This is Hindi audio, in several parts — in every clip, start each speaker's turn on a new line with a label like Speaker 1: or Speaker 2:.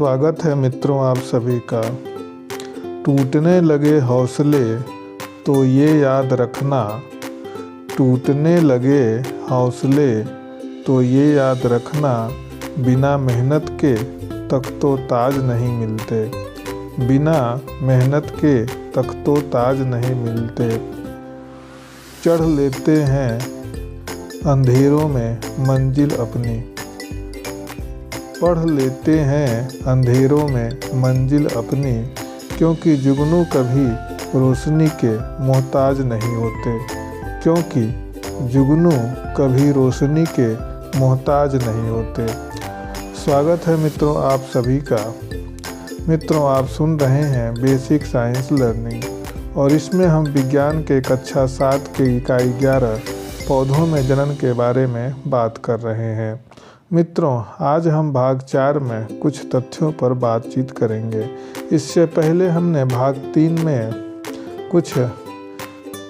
Speaker 1: स्वागत है मित्रों आप सभी का। टूटने लगे हौसले तो ये याद रखना, टूटने लगे हौसले तो ये याद रखना, बिना मेहनत के तख्तो ताज नहीं मिलते, बिना मेहनत के तख्तो ताज नहीं मिलते। चढ़ लेते हैं अंधेरों में मंजिल अपनी, पढ़ लेते हैं अंधेरों में मंजिल अपनी, क्योंकि जुगनू कभी रोशनी के मोहताज नहीं होते, क्योंकि जुगनू कभी रोशनी के मोहताज नहीं होते। स्वागत है मित्रों आप सभी का। मित्रों आप सुन रहे हैं बेसिक साइंस लर्निंग और इसमें हम विज्ञान के कक्षा 7 के इकाई 11 पौधों में जनन के बारे में बात कर रहे हैं। मित्रों आज हम भाग 4 में कुछ तथ्यों पर बातचीत करेंगे। इससे पहले हमने भाग 3 में कुछ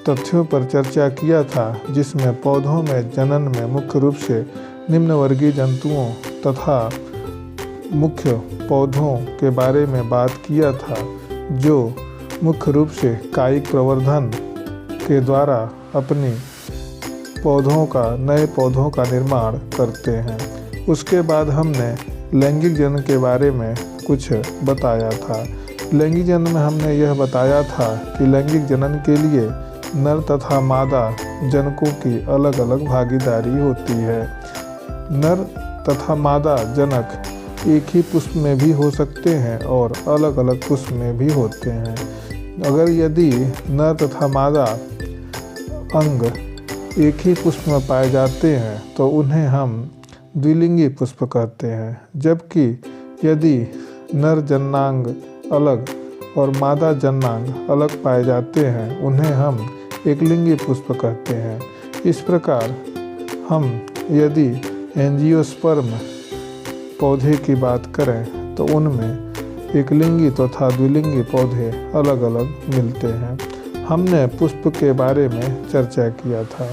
Speaker 1: तथ्यों पर चर्चा किया था, जिसमें पौधों में जनन में मुख्य रूप से निम्नवर्गीय जंतुओं तथा मुख्य पौधों के बारे में बात किया था, जो मुख्य रूप से कायिक प्रवर्धन के द्वारा अपनी पौधों का नए पौधों का निर्माण करते हैं। उसके बाद हमने लैंगिक जनन के बारे में कुछ बताया था। लैंगिक जनन में हमने यह बताया था कि लैंगिक जनन के लिए नर तथा मादा जनकों की अलग अलग भागीदारी होती है। नर तथा मादा जनक एक ही पुष्प में भी हो सकते हैं और अलग अलग पुष्प में भी होते हैं। अगर यदि नर तथा मादा अंग एक ही पुष्प में पाए जाते हैं तो उन्हें हम द्विलिंगी पुष्प कहते हैं, जबकि यदि नर जन्नांग अलग और मादा जन्नांग अलग पाए जाते हैं उन्हें हम एकलिंगी पुष्प कहते हैं। इस प्रकार हम यदि एंजियोस्पर्म पौधे की बात करें तो उनमें एकलिंगी तथा द्विलिंगी पौधे अलग अलग मिलते हैं। हमने पुष्प के बारे में चर्चा किया था,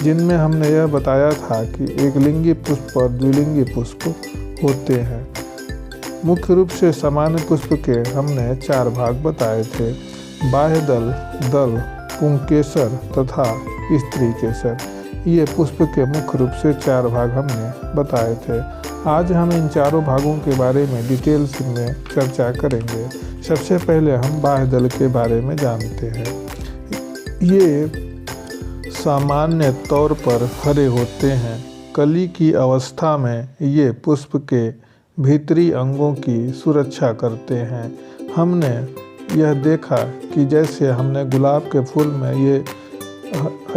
Speaker 1: जिनमें हमने यह बताया था कि एकलिंगी पुष्प और द्विलिंगी पुष्प होते हैं। मुख्य रूप से सामान्य पुष्प के हमने 4 भाग बताए थे: बाह्य दल, दल, पुंकेसर तथा स्त्री केसर। ये पुष्प के मुख्य रूप से 4 भाग हमने बताए थे। आज हम इन चारों भागों के बारे में डिटेल्स में चर्चा करेंगे। सबसे पहले हम बाह्य दल के बारे में जानते हैं। ये सामान्य तौर पर हरे होते हैं। कली की अवस्था में ये पुष्प के भीतरी अंगों की सुरक्षा करते हैं। हमने यह देखा कि जैसे हमने गुलाब के फूल में ये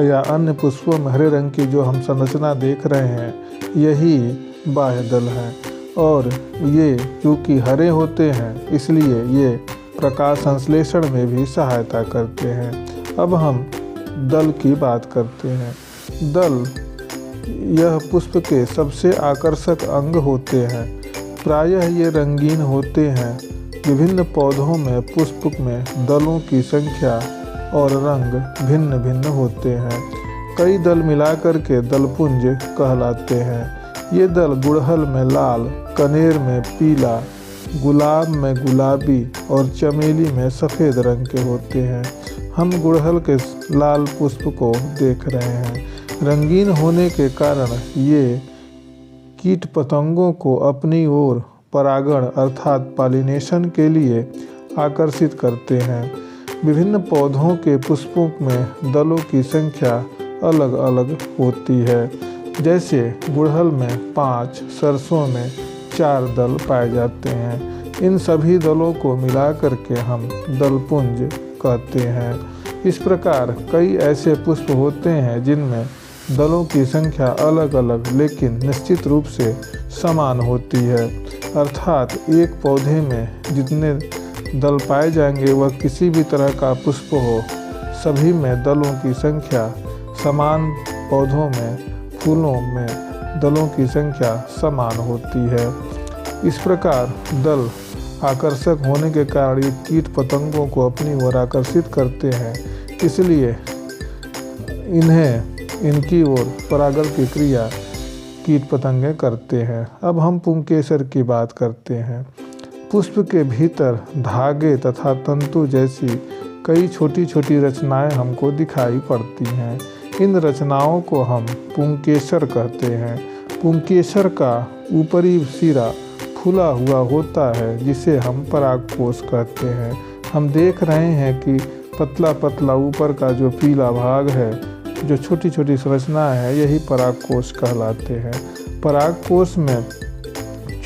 Speaker 1: या अन्य पुष्पों में हरे रंग की जो हम संरचना देख रहे हैं, यही बाह्य दल हैं। और ये चूँकि हरे होते हैं इसलिए ये प्रकाश संश्लेषण में भी सहायता करते हैं। अब हम दल की बात करते हैं। दल यह पुष्प के सबसे आकर्षक अंग होते हैं। प्रायः ये रंगीन होते हैं। विभिन्न पौधों में पुष्प में दलों की संख्या और रंग भिन्न भिन्न होते हैं। कई दल मिलाकर के दलपुंज कहलाते हैं। ये दल गुड़हल में लाल, कनेर में पीला, गुलाब में गुलाबी और चमेली में सफ़ेद रंग के होते हैं। हम गुड़हल के लाल पुष्प को देख रहे हैं। रंगीन होने के कारण ये कीट पतंगों को अपनी ओर परागण अर्थात पॉलिनेशन के लिए आकर्षित करते हैं। विभिन्न पौधों के पुष्पों में दलों की संख्या अलग अलग होती है। जैसे गुड़हल में 5, सरसों में 4 दल पाए जाते हैं। इन सभी दलों को मिलाकर के हम दलपुंज कहते हैं। इस प्रकार कई ऐसे पुष्प होते हैं जिनमें दलों की संख्या अलग अलग लेकिन निश्चित रूप से समान होती है। अर्थात एक पौधे में जितने दल पाए जाएंगे वह किसी भी तरह का पुष्प हो, सभी में दलों की संख्या समान, पौधों में फूलों में दलों की संख्या समान होती है। इस प्रकार दल आकर्षक होने के कारण ये कीट पतंगों को अपनी ओर आकर्षित करते हैं, इसलिए इनकी ओर परागण की क्रिया कीट पतंगे करते हैं। अब हम पुंकेसर की बात करते हैं। पुष्प के भीतर धागे तथा तंतु जैसी कई छोटी छोटी रचनाएं हमको दिखाई पड़ती हैं। इन रचनाओं को हम पुंकेसर कहते हैं। पुंकेसर का ऊपरी सिरा फूला हुआ होता है जिसे हम परागकोश कहते हैं। हम देख रहे हैं कि पतला पतला ऊपर का जो पीला भाग है, जो छोटी छोटी संरचनाएं है, यही परागकोश कहलाते हैं। परागकोश में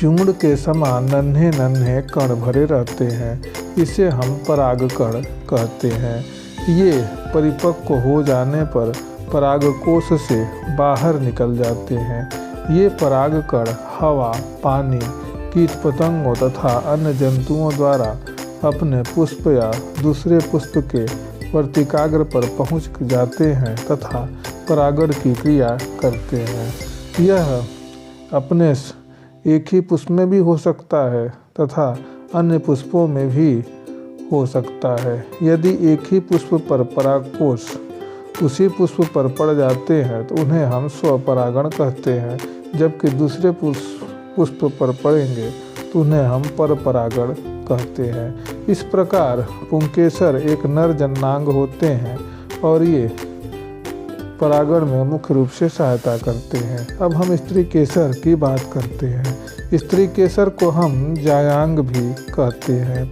Speaker 1: चूर्ण के समान नन्हे नन्हे कण भरे रहते हैं, इसे हम परागकण कहते हैं। ये परिपक्व हो जाने पर परागकोश से बाहर निकल जाते हैं। ये परागकण हवा, पानी, कीट पतंगों तथा अन्य जंतुओं द्वारा अपने पुष्प या दूसरे पुष्प के वर्तिकाग्र पर पहुंच जाते हैं तथा परागण की क्रिया करते हैं। यह अपने एक ही पुष्प में भी हो सकता है तथा अन्य पुष्पों में भी हो सकता है। यदि एक ही पुष्प पर परागकोश उसी पुष्प पर पड़ जाते हैं तो उन्हें हम स्वपरागण कहते हैं, जबकि दूसरे पुष्प पर पड़ेंगे तो उन्हें हम परपरागण कहते हैं। इस प्रकार पुंकेसर एक नर जननांग होते हैं और ये परागण में मुख्य रूप से सहायता करते हैं। अब हम स्त्री केसर की बात करते हैं। स्त्री केसर को हम जायांग भी कहते हैं।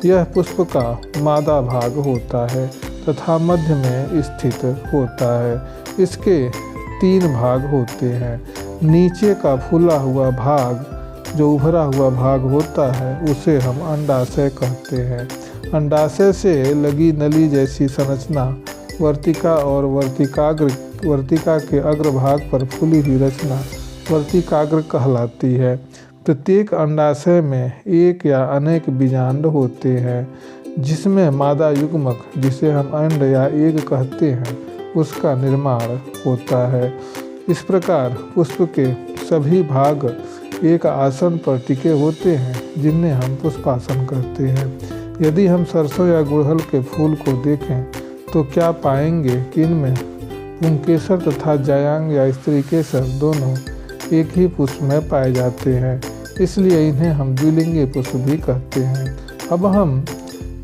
Speaker 1: यह पुष्प का मादा भाग होता है तथा मध्य में स्थित होता है। इसके 3 भाग होते हैं। नीचे का फूला हुआ भाग, जो उभरा हुआ भाग होता है, उसे हम अंडाशय कहते हैं। अंडाशय से लगी नली जैसी संरचना वर्तिका और वर्तिका के अग्रभाग पर फूली हुई रचना वर्तिकाग्र कहलाती है। प्रत्येक अंडाशय में एक या अनेक बीजांड होते हैं, जिसमें मादा युग्मक, जिसे हम अंड या एग कहते हैं, उसका निर्माण होता है। इस प्रकार पुष्प के सभी भाग एक आसन पर टिके होते हैं, जिन्हें हम पुष्पासन कहते हैं। यदि हम सरसों या गुड़हल के फूल को देखें तो क्या पाएंगे कि इनमें पुंकेसर तथा जायांग या स्त्री केसर दोनों एक ही पुष्प में पाए जाते हैं, इसलिए इन्हें हम द्विलिंगी पुष्प भी कहते हैं। अब हम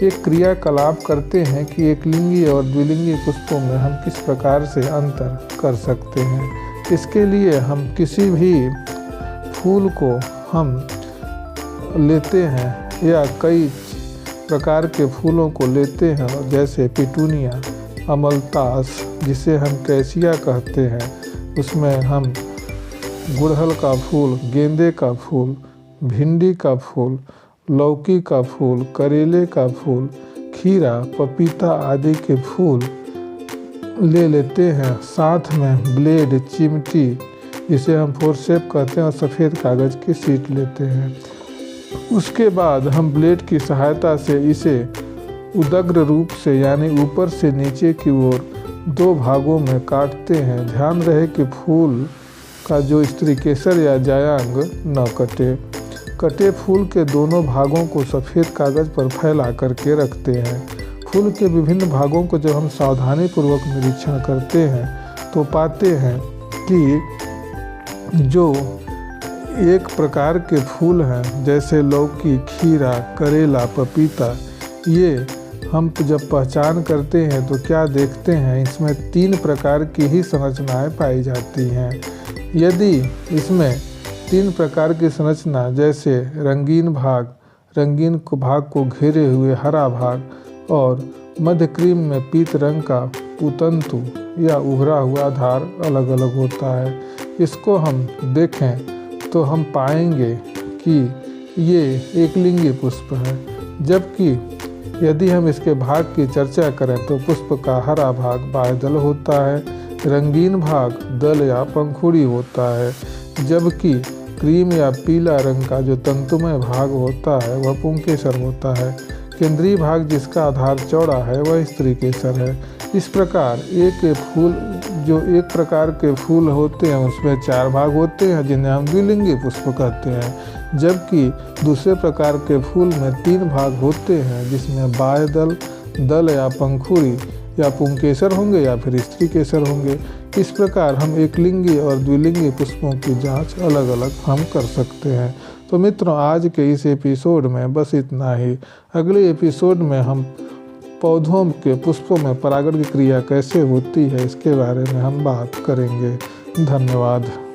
Speaker 1: एक क्रियाकलाप करते हैं कि एकलिंगी और द्विलिंगी पुष्पों में हम किस प्रकार से अंतर कर सकते हैं। इसके लिए हम किसी भी फूल को हम लेते हैं या कई प्रकार के फूलों को लेते हैं, जैसे पिटूनिया, अमलतास, जिसे हम कैसिया कहते हैं, उसमें हम गुड़हल का फूल, गेंदे का फूल, भिंडी का फूल, लौकी का फूल, करेले का फूल, खीरा, पपीता आदि के फूल ले लेते हैं। साथ में ब्लेड, चिमटी, जिसे हम फोरसेप कहते हैं, और सफ़ेद कागज़ की शीट लेते हैं। उसके बाद हम ब्लेड की सहायता से इसे उदग्र रूप से, यानी ऊपर से नीचे की ओर 2 भागों में काटते हैं। ध्यान रहे कि फूल का जो स्त्री केसर या जायांग न कटे। कटे फूल के दोनों भागों को सफ़ेद कागज़ पर फैला करके रखते हैं। फूल के विभिन्न भागों को जब हम सावधानीपूर्वक निरीक्षण करते हैं तो पाते हैं कि जो एक प्रकार के फूल हैं, जैसे लौकी, खीरा, करेला, पपीता, ये हम जब पहचान करते हैं तो क्या देखते हैं, इसमें 3 प्रकार की ही संरचनाएं पाई जाती हैं। यदि इसमें 3 प्रकार की संरचना, जैसे रंगीन भाग को घेरे हुए हरा भाग और मध्य क्रीम में पीत रंग का पुतंतु या उभरा हुआ आधार अलग अलग होता है, इसको हम देखें तो हम पाएंगे कि ये एकलिंगी पुष्प है। जबकि यदि हम इसके भाग की चर्चा करें तो पुष्प का हरा भाग बाह्यदल होता है, रंगीन भाग दल या पंखुड़ी होता है, जबकि क्रीम या पीला रंग का जो तंतुमय भाग होता है वह पुंकेसर होता है। केंद्रीय भाग जिसका आधार चौड़ा है वह स्त्री केसर है। इस प्रकार एक प्रकार के फूल होते हैं उसमें 4 भाग होते हैं, जिन्हें हम द्विलिंगी पुष्प कहते हैं, जबकि दूसरे प्रकार के फूल में 3 भाग होते हैं, जिसमें बाह्य दल या पंखुड़ी या पुंकेसर होंगे या फिर स्त्री केसर होंगे। इस प्रकार हम एकलिंगी और द्विलिंगी पुष्पों की जांच अलग अलग हम कर सकते हैं। तो मित्रों, आज के इस एपिसोड में बस इतना ही। अगले एपिसोड में हम पौधों के पुष्पों में परागण की क्रिया कैसे होती है इसके बारे में हम बात करेंगे। धन्यवाद।